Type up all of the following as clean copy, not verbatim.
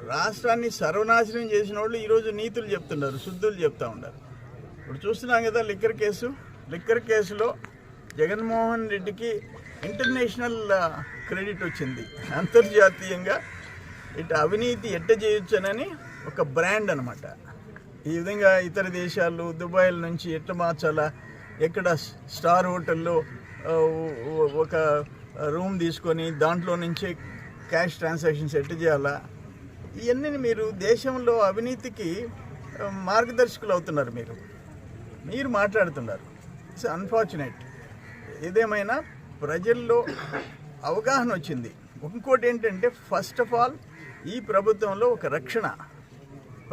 రాష్ట్రాన్ని సర్వనాశనం చేసిన వాళ్ళు ఈరోజు నీతులు చెప్తున్నారు, శుద్ధులు చెప్తా ఉన్నారు. ఇప్పుడు చూస్తున్నాం కదా లిక్కర్ కేసులో జగన్మోహన్ రెడ్డికి ఇంటర్నేషనల్ క్రెడిట్ వచ్చింది. అంతర్జాతీయంగా ఇటు అవినీతి ఎట్ట చేయొచ్చనని ఒక బ్రాండ్ అనమాట. ఈ విధంగా ఇతర దేశాలు దుబాయ్ల నుంచి ఎట్లా మార్చాలా, ఎక్కడ స్టార్ హోటల్లో ఒక రూమ్ తీసుకొని దాంట్లో నుంచే క్యాష్ ట్రాన్సాక్షన్స్ ఎట్ట చేయాలా, ఇవన్నీ మీరు దేశంలో అవినీతికి మార్గదర్శకులు అవుతున్నారు. మీరు మాట్లాడుతున్నారు. It's unfortunate. ఏదేమైనా ప్రజల్లో అవగాహన వచ్చింది. ఇంకోటి ఏంటంటే ఫస్ట్ ఆఫ్ ఆల్ ఈ ప్రభుత్వంలో ఒక రక్షణ,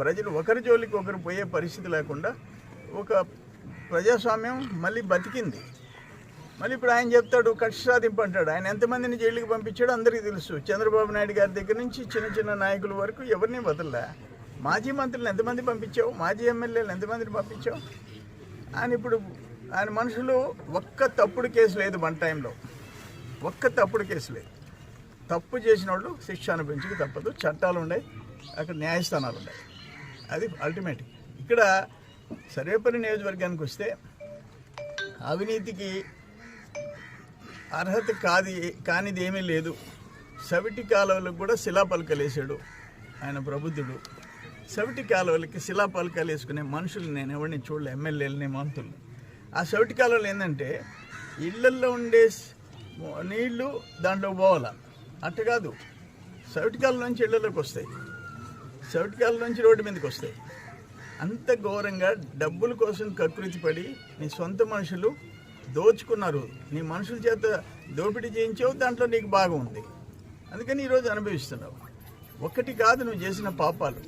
ప్రజలు ఒకరి జోలికి ఒకరు పోయే పరిస్థితి లేకుండా ఒక ప్రజాస్వామ్యం మళ్ళీ బతికింది. మళ్ళీ ఇప్పుడు ఆయన చెప్తాడు కక్ష సాధింపు అంటాడు. ఆయన ఎంతమందిని జైలుకి పంపించాడో అందరికీ తెలుసు. చంద్రబాబు నాయుడు గారి దగ్గర నుంచి చిన్న నాయకుల వరకు ఎవరిని వదలలే. మాజీ మంత్రులను ఎంతమంది పంపించావు, మాజీ ఎమ్మెల్యేలు ఎంతమందిని పంపించావు. ఆయన మనుషులు ఒక్క తప్పుడు కేసు లేదు. మన టైంలో ఒక్క తప్పుడు కేసు లేదు. తప్పు చేసిన వాళ్ళు శిక్ష అనుభవించక తప్పదు. చట్టాలు ఉన్నాయి, అక్కడ న్యాయస్థానాలు ఉన్నాయి. అది అల్టిమేట్. ఇక్కడ సర్వేపల్లి నియోజకవర్గానికి వస్తే అవినీతికి అర్హత కానిది ఏమీ లేదు. సవిటి కాలువలకు కూడా శిలాపలకలు వేసాడు ఆయన ప్రబుద్ధుడు. సవిటి కాలువలకి శిలాపలకలు వేసుకునే మనుషులు నేను ఎవరిని చూడలే, ఎమ్మెల్యేలని మంత్రులు. ఆ సవిటి కాలువలు ఏంటంటే ఇళ్లల్లో ఉండే నీళ్లు దాంట్లో పోవాలా, అట్ట కాదు. సవిటి కాలువ నుంచి ఇళ్లలోకి వస్తాయి, సవిటి కాలువ నుంచి రోడ్డు మీదకి వస్తాయి. అంత ఘోరంగా డబ్బుల కోసం కకృతి పడి నీ సొంత మనుషులు దోచుకున్నారు. నీ మనుషుల చేత దోపిడీ చేయించావు, దాంట్లో నీకు బాగా ఉంది, అందుకని ఈరోజు అనుభవిస్తున్నావు. ఒక్కటి కాదు నువ్వు చేసిన పాపాలు.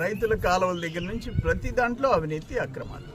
రైతుల కాలువల దగ్గర నుంచి ప్రతి దాంట్లో అవినీతి, అక్రమాలు.